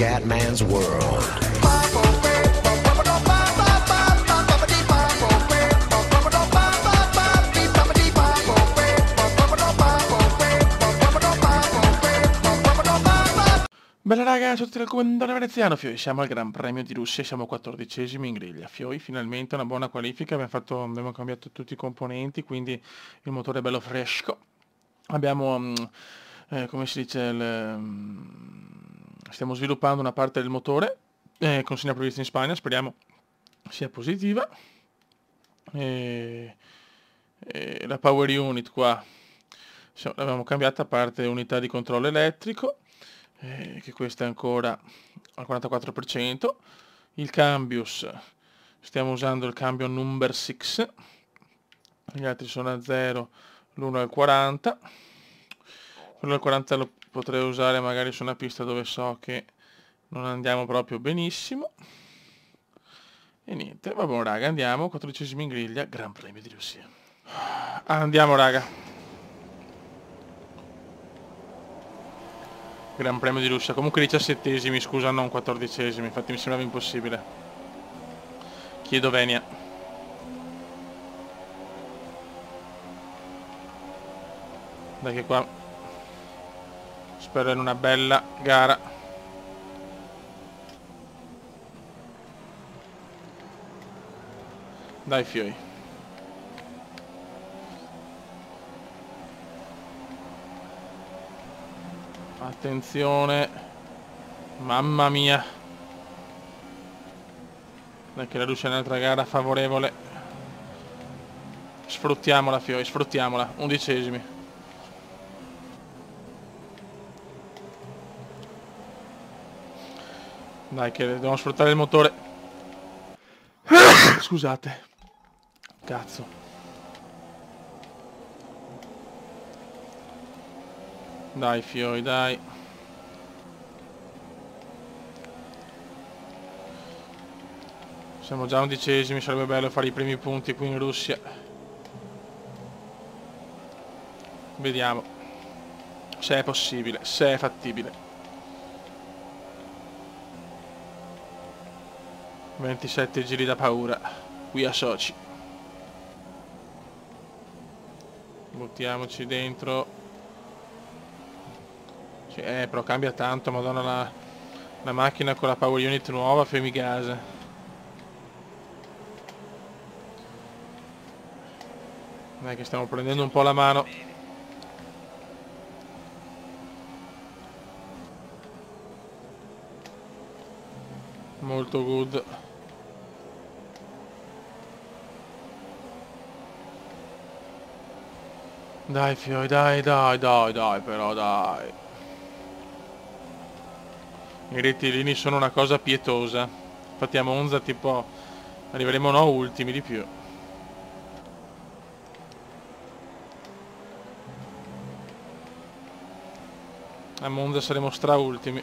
Scatman's World. Bella raga, ciao a tutti dal comandante veneziano, Fioi, siamo al Gran Premio di Russia, siamo 14esimi in griglia, Fioi, finalmente una buona qualifica, abbiamo cambiato tutti i componenti, quindi il motore è bello fresco, abbiamo, come si dice, stiamo sviluppando una parte del motore, consegna prevista in Spagna, speriamo sia positiva, e la power unit qua, l'abbiamo cambiata a parte unità di controllo elettrico, che questa è ancora al 44%, il cambius, stiamo usando il cambio number 6, gli altri sono a 0, l'uno al 40, quello al 40 lo potrei usare magari su una pista dove so che non andiamo proprio benissimo, e niente, va buono raga, andiamo, 14esimi in griglia, Gran Premio di Russia. Andiamo raga. Gran Premio di Russia, comunque 17esimi, scusa, non 14esimi, infatti mi sembrava impossibile. Chiedo venia. Dai che qua spero in una bella gara. Dai Fioi. Attenzione, mamma mia, dai che la luce è un'altra gara favorevole, sfruttiamola Fioi, sfruttiamola, 11esimi. Dai che dobbiamo sfruttare il motore. Scusate, cazzo. Dai Fioi, dai. Siamo già 11esimi, sarebbe bello fare i primi punti qui in Russia. Vediamo se è possibile, se è fattibile. 27 giri da paura, qui a Sochi. Buttiamoci dentro. Però cambia tanto, madonna, la macchina con la power unit nuova, fermi gas. Dai che stiamo prendendo un po' la mano. Molto good. Dai Fioi, dai però dai. I rettilini sono una cosa pietosa. Infatti a Monza tipo arriveremo no ultimi di più. A Monza saremo straultimi.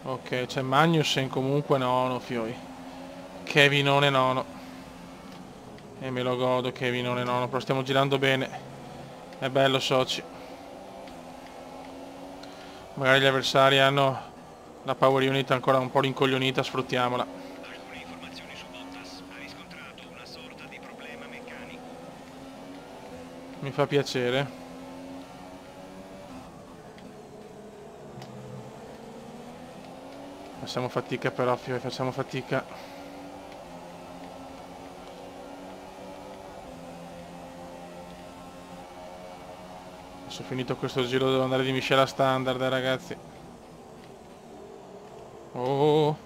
Ok, c'è Magnussen comunque nono Fioi. Kevinone nono. E me lo godo Kevinone nono, però stiamo girando bene. È bello Sochi. Magari gli avversari hanno la power unit ancora un po' rincoglionita, sfruttiamola. Alcune informazioni su Bottas. Ha riscontrato una sorta di problema meccanico. Mi fa piacere. Facciamo fatica però Fioi, facciamo fatica. Adesso finito questo giro devo andare di miscela standard ragazzi. Oh,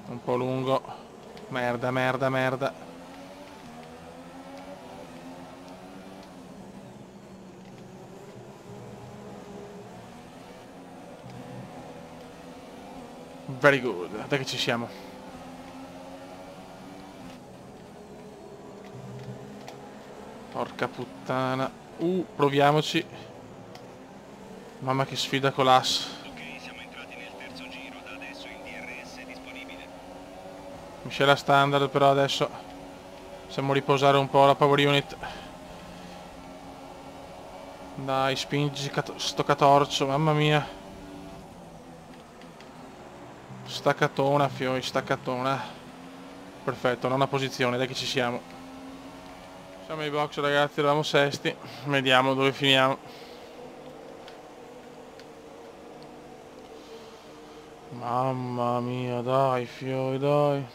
un po' lungo. Merda, merda, merda. Very good, dai che ci siamo. Porca puttana. Proviamoci. Mamma che sfida con l'AS. Ok, siamo entrati nel terzo giro, da adesso il DRS è disponibile. Miscela standard però adesso Facciamo riposare un po' la power unit. Dai, spingi sto catorcio, mamma mia. Staccatona, fioi, staccatona. Perfetto, nona posizione, dai che ci siamo. Siamo ai box ragazzi, eravamo sesti. Vediamo dove finiamo. Mamma mia, dai, fioi, dai.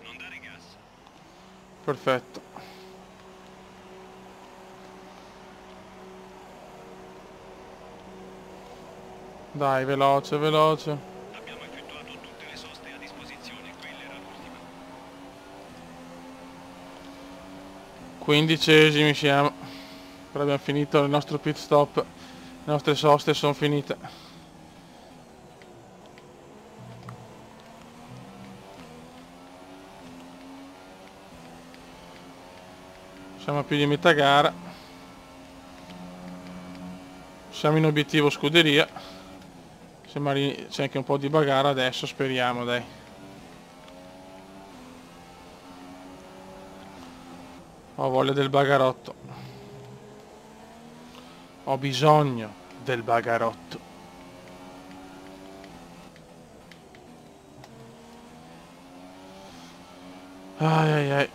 Non dare gas. Perfetto. Dai, veloce, veloce. Abbiamo effettuato tutte le soste a disposizione, quella era l'ultima. 15esimi siamo. Però abbiamo finito il nostro pit stop. Le nostre soste sono finite. Siamo a più di metà gara. Siamo in obiettivo scuderia. Sembra c'è anche un po' di bagarre adesso, speriamo, dai. Ho voglia del bagarotto. Ho bisogno del bagarotto. Ai ai ai.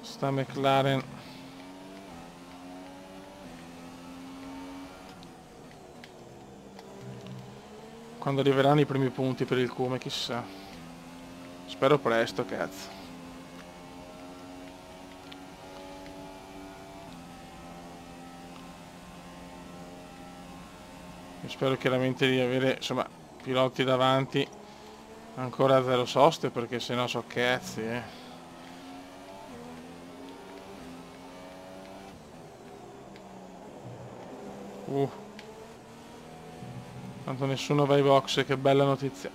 Sta McLaren. Quando arriveranno i primi punti per il Cume, chissà. Spero presto, cazzo. Io spero chiaramente di avere, insomma, piloti davanti ancora a zero soste, perché sennò so cazzi, Tanto nessuno va ai box, che bella notizia.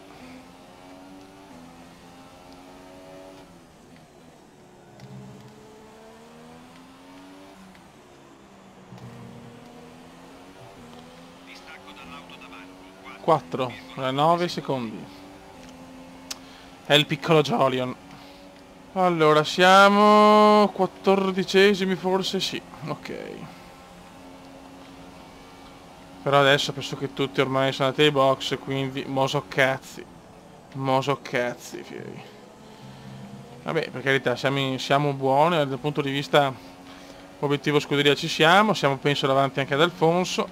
Distacco dall'auto davanti. 4, 9 secondi. È il piccolo Jolion. Allora, siamo 14esimi forse, sì, ok. Però adesso penso che tutti ormai sono andati ai box, quindi moso cazzi, fieri. Vabbè, per carità, siamo buoni dal punto di vista obiettivo scuderia, ci siamo penso davanti anche ad Alfonso.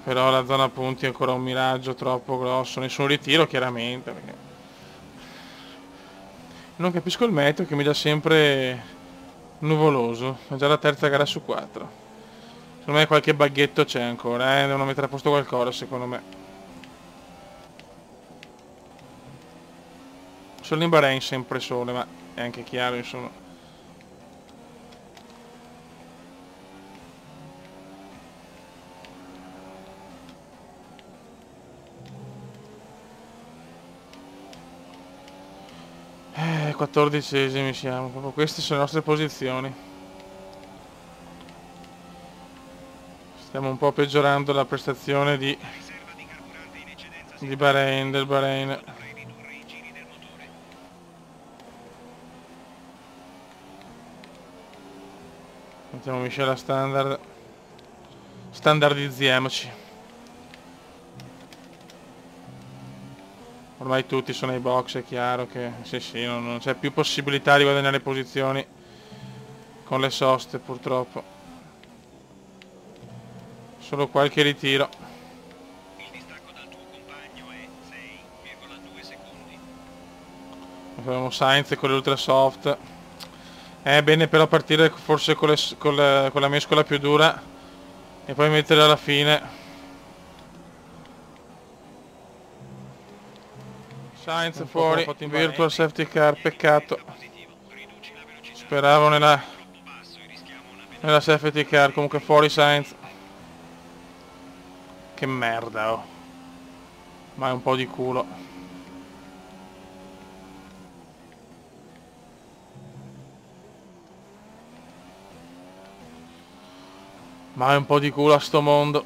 Però la zona punti è ancora un miraggio troppo grosso, nessun ritiro chiaramente, perché non capisco il meteo che mi dà sempre nuvoloso, è già la terza gara su 4. Secondo me qualche baghetto c'è ancora, devono mettere a posto qualcosa secondo me. Solo in Bahrain sempre sole, ma è anche chiaro insomma. Eh, 14esimi siamo, proprio queste sono le nostre posizioni. Stiamo un po' peggiorando la prestazione Riserva di carburante in eccedenza. di Bahrain, del Bahrain. Dovrei ridurre i giri del motore. Mettiamo miscela standard. Standardizziamoci. Ormai tutti sono ai box, è chiaro che sì, non c'è più possibilità di guadagnare posizioni con le soste purtroppo. Solo qualche ritiro. Il distacco dal tuo compagno è 6,2 secondi. Abbiamo Sainz con l'ultra soft. È bene però partire forse con la mescola più dura e poi mettere alla fine. Sainz fuori, virtual safety car, peccato. Speravo nella safety car, comunque fuori Sainz. Che merda, oh. Ma è un po' di culo. Ma è un po' di culo a sto mondo.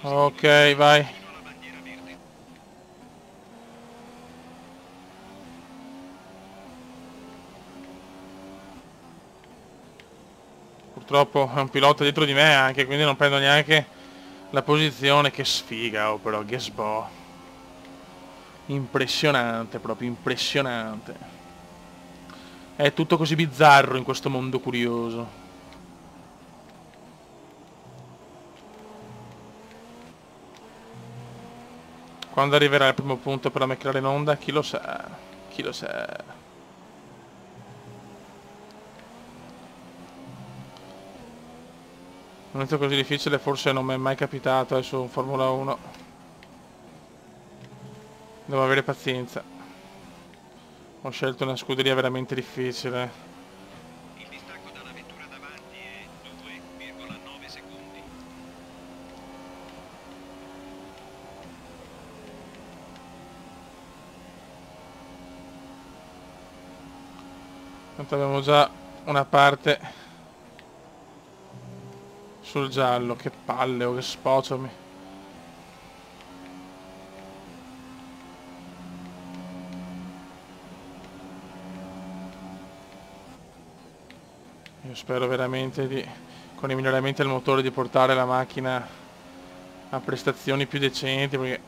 Ok, vai. Purtroppo è un pilota dietro di me anche, quindi non prendo neanche la posizione. Che sfiga, oh, però, Gasbo. Impressionante, proprio impressionante. È tutto così bizzarro in questo mondo curioso. Quando arriverà il primo punto per la McLaren Honda, chi lo sa? Chi lo sa? Un momento così difficile forse non mi è mai capitato su Formula 1. Devo avere pazienza. Ho scelto una scuderia veramente difficile. Il distacco dalla vettura davanti è 2,9 secondi. Tanto abbiamo già una parte sul giallo. Che palle, oh, che spocciami. Io spero veramente di, con i miglioramenti al motore, di portare la macchina a prestazioni più decenti, perché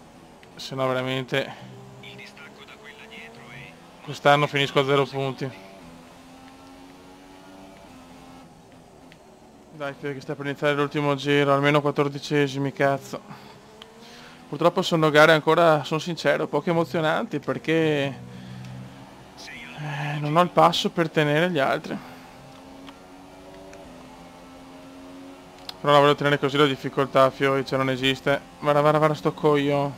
sennò veramente Il distacco da quella dietro è quest'anno finisco a 0 punti. Dai, che sta per iniziare l'ultimo giro, almeno 14esimi, cazzo. Purtroppo sono gare ancora, sono sincero, poco emozionanti, perché non ho il passo per tenere gli altri. Però la voglio tenere così la difficoltà, Fioi, cioè non esiste. Vara, sto coglio.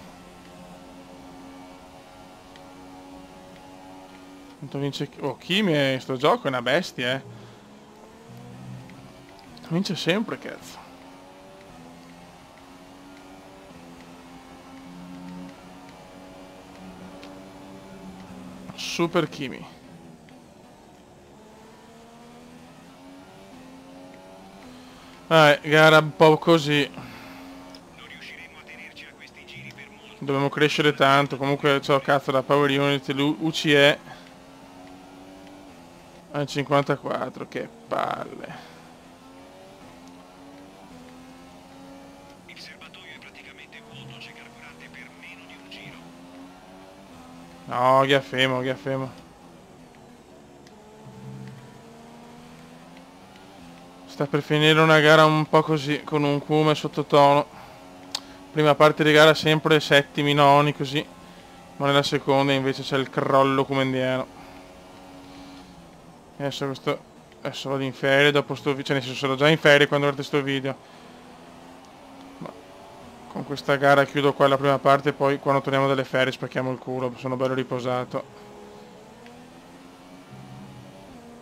Quanto vince... Oh, Kimi, sto gioco è una bestia, eh. Vince sempre, cazzo. Super Kimi. Gara un po' così. non riusciremo a tenerci a questi giri per molto. Dobbiamo crescere tanto. Comunque c'ho cazzo la Power Unit, l'UCE al 54, che palle. Il serbatoio è praticamente vuoto, c'è carburante per meno di un giro. No, ghiaffemo, ghiaffemo. Sta per finire una gara un po' così, con un cume sottotono. Prima parte di gara sempre settimi, noni, così. Ma nella seconda invece c'è il crollo cumendiano. Adesso vado in ferie dopo sto video, cioè nel senso sono già in ferie quando guardate sto video. Ma con questa gara chiudo qua la prima parte, poi quando torniamo dalle ferie spacchiamo il culo, sono bello riposato.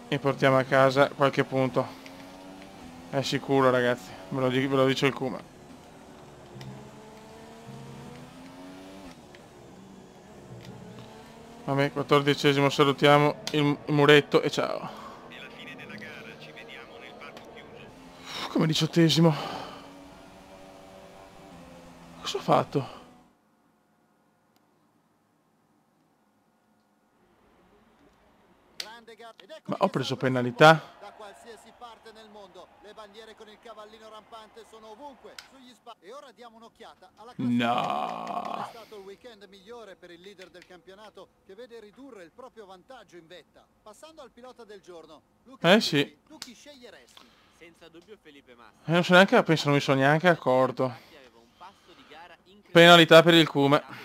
E portiamo a casa qualche punto. È sicuro, ragazzi, ve lo dice il Kuma. Vabbè, 14esimo, salutiamo il muretto e ciao. È la fine della gara, ci vediamo nel parco chiuso. Come 18esimo. Cosa ho fatto? Ma ho preso penalità? Da qualsiasi parte nel mondo, le bandiere con il cavallino rampante sono ovunque, sugli spazi. E ora diamo un'occhiata alla classifica. No. È stato il weekend migliore per il leader del campionato, che vede ridurre il proprio vantaggio in vetta. Passando al pilota del giorno, Luca, Sì. tu chi sceglieresti? Senza dubbio Felipe Massa. Non so neanche, penso non mi sono neanche accorto. Aveva un passo di gara incredibile. Penalità per il Cume. Ed ecco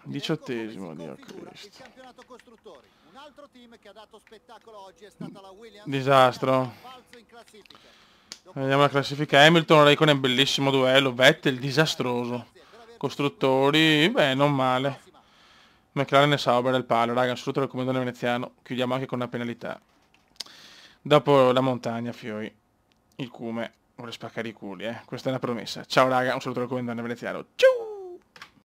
come 18esimo, si Dio configura il Cristo. campionato costruttori. Un altro team che ha dato spettacolo oggi è stata la Williams. Disastro. Balzo in classifica. Vediamo la classifica. Hamilton, Raikkonen, bellissimo duello. Vettel, disastroso. Costruttori, beh, non male. McLaren e Sauber al palo, raga, assoluto raccomandone veneziano. Chiudiamo anche con una penalità. Dopo la montagna, Fioi, il Cume vuole spaccare i culi, eh. Questa è una promessa. Ciao raga, un saluto raccomandone veneziano. Ciao!